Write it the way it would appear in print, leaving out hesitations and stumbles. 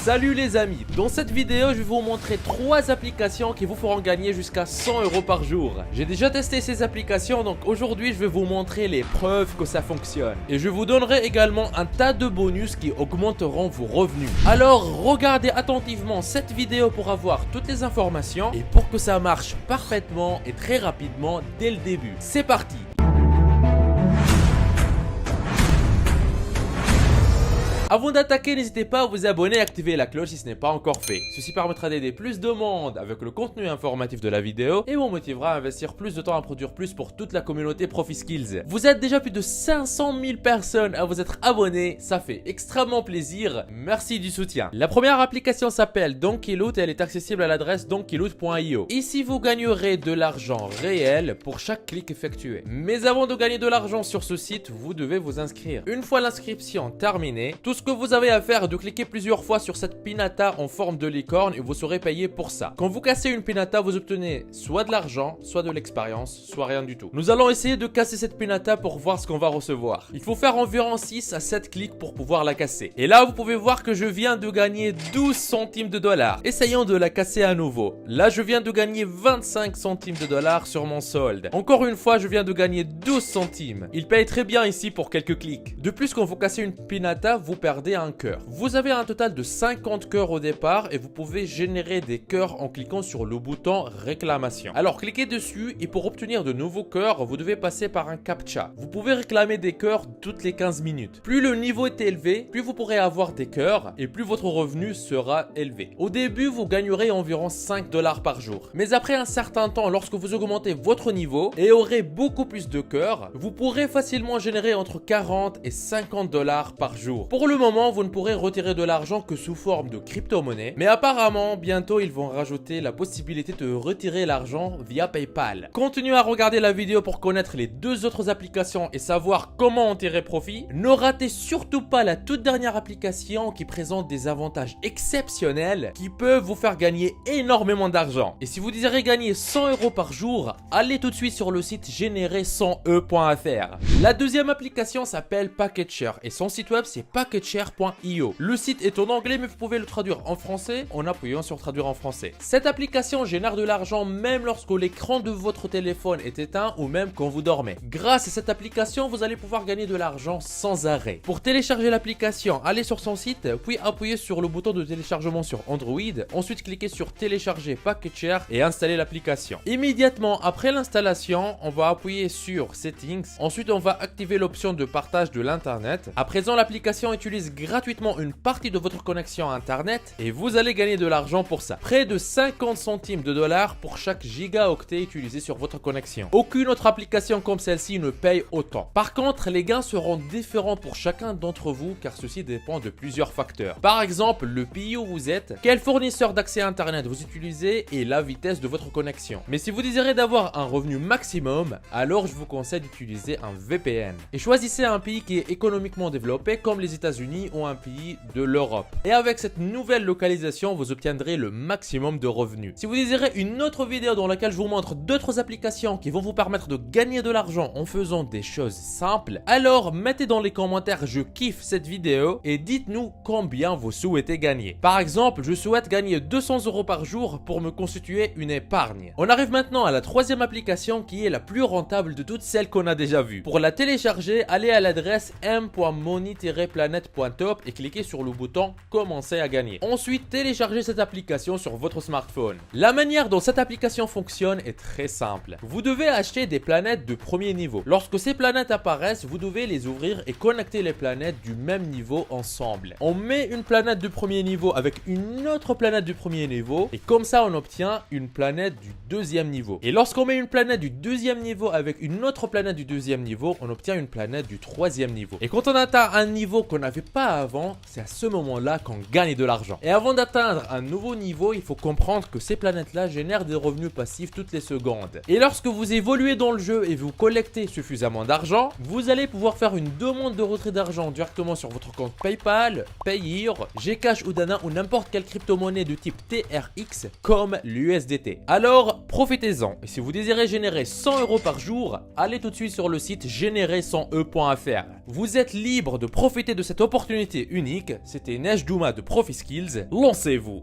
Salut les amis, dans cette vidéo je vais vous montrer 3 applications qui vous feront gagner jusqu'à 100 € par jour. J'ai déjà testé ces applications, donc aujourd'hui je vais vous montrer les preuves que ça fonctionne. Et je vous donnerai également un tas de bonus qui augmenteront vos revenus. Alors regardez attentivement cette vidéo pour avoir toutes les informations et pour que ça marche parfaitement et très rapidement dès le début. C'est parti! Avant d'attaquer, n'hésitez pas à vous abonner et activer la cloche si ce n'est pas encore fait. Ceci permettra d'aider plus de monde avec le contenu informatif de la vidéo et vous motivera à investir plus de temps à produire plus pour toute la communauté ProfiSkills. Vous êtes déjà plus de 500 000 personnes à vous être abonnés, ça fait extrêmement plaisir. Merci du soutien. La première application s'appelle Donkeyloot et elle est accessible à l'adresse donkeyloot.io. Ici, vous gagnerez de l'argent réel pour chaque clic effectué. Mais avant de gagner de l'argent sur ce site, vous devez vous inscrire. Une fois l'inscription terminée, tout ce que vous avez à faire est de cliquer plusieurs fois sur cette pinata en forme de licorne et vous serez payé pour ça. Quand vous cassez une pinata, vous obtenez soit de l'argent, soit de l'expérience, soit rien du tout. Nous allons essayer de casser cette pinata pour voir ce qu'on va recevoir. Il faut faire environ 6 à 7 clics pour pouvoir la casser. Et là, vous pouvez voir que je viens de gagner 12 centimes de dollars. Essayons de la casser à nouveau. Là, je viens de gagner 25 centimes de dollars sur mon solde. Encore une fois, je viens de gagner 12 centimes. Il paye très bien ici pour quelques clics. De plus, quand vous cassez une pinata, vous perdez un cœur. Vous avez un total de 50 cœurs au départ et vous pouvez générer des cœurs en cliquant sur le bouton réclamation. Alors cliquez dessus et pour obtenir de nouveaux cœurs, vous devez passer par un captcha. Vous pouvez réclamer des cœurs toutes les 15 minutes. Plus le niveau est élevé, plus vous pourrez avoir des cœurs et plus votre revenu sera élevé. Au début, vous gagnerez environ 5 $ par jour. Mais après un certain temps, lorsque vous augmentez votre niveau et aurez beaucoup plus de cœurs, vous pourrez facilement générer entre 40 et 50 $ par jour. Pour le moment, vous ne pourrez retirer de l'argent que sous forme de crypto-monnaie, mais apparemment, bientôt, ils vont rajouter la possibilité de retirer l'argent via PayPal. Continuez à regarder la vidéo pour connaître les 2 autres applications et savoir comment en tirer profit. Ne ratez surtout pas la toute dernière application qui présente des avantages exceptionnels qui peuvent vous faire gagner énormément d'argent. Et si vous désirez gagner 100 € par jour, allez tout de suite sur le site générer100e.fr. La deuxième application s'appelle Packetshare et son site web c'est packetshare.io. Le site est en anglais mais vous pouvez le traduire en français en appuyant sur traduire en français. Cette application génère de l'argent même lorsque l'écran de votre téléphone est éteint ou même quand vous dormez. Grâce à cette application, vous allez pouvoir gagner de l'argent sans arrêt. Pour télécharger l'application, allez sur son site, puis appuyez sur le bouton de téléchargement sur Android, ensuite cliquez sur télécharger Packetshare et installer l'application. Immédiatement après l'installation, on va appuyer sur Settings, ensuite on va activer l'option de partage de l'internet. À présent, l'application utilise gratuitement une partie de votre connexion à internet et vous allez gagner de l'argent pour ça. Près de 50 centimes de dollars pour chaque gigaoctet utilisé sur votre connexion. Aucune autre application comme celle-ci ne paye autant. Par contre, les gains seront différents pour chacun d'entre vous car ceci dépend de plusieurs facteurs. Par exemple, le pays où vous êtes, quel fournisseur d'accès à internet vous utilisez et la vitesse de votre connexion. Mais si vous désirez d'avoir un revenu maximum, alors je vous conseille d'utiliser un VPN. Et choisissez un pays qui est économiquement développé comme les États-Unis ou un pays de l'Europe. Et avec cette nouvelle localisation, vous obtiendrez le maximum de revenus. Si vous désirez une autre vidéo dans laquelle je vous montre d'autres applications qui vont vous permettre de gagner de l'argent en faisant des choses simples, alors mettez dans les commentaires je kiffe cette vidéo et dites-nous combien vous souhaitez gagner. Par exemple, je souhaite gagner 200 € par jour pour me constituer une épargne. On arrive maintenant à la troisième application qui est la plus rentable de toutes celles qu'on a déjà vues. Pour la télécharger, allez à l'adresse m.money-planet.top et cliquez sur le bouton commencer à gagner. Ensuite, téléchargez cette application sur votre smartphone. La manière dont cette application fonctionne est très simple. Vous devez acheter des planètes de premier niveau. Lorsque ces planètes apparaissent, vous devez les ouvrir et connecter les planètes du même niveau ensemble. On met une planète de premier niveau avec une autre planète du premier niveau et comme ça on obtient une planète du deuxième niveau. Et lorsqu'on met une planète du deuxième niveau avec une autre planète du deuxième niveau, on obtient une planète du troisième niveau. Et quand on atteint un niveau qu'on n'avait pas avant, c'est à ce moment-là qu'on gagne de l'argent. Et avant d'atteindre un nouveau niveau, il faut comprendre que ces planètes-là génèrent des revenus passifs toutes les secondes. Et lorsque vous évoluez dans le jeu et vous collectez suffisamment d'argent, vous allez pouvoir faire une demande de retrait d'argent directement sur votre compte PayPal, Payeer, Gcash ou Dana ou n'importe quelle crypto-monnaie de type TRX comme l'USDT. Alors profitez-en. Et si vous désirez générer 100 € par jour, allez tout de suite sur le site générer100e.fr. Vous êtes libre de profiter de cette opportunité unique, c'était Neige Douma de Profi Skills, lancez-vous!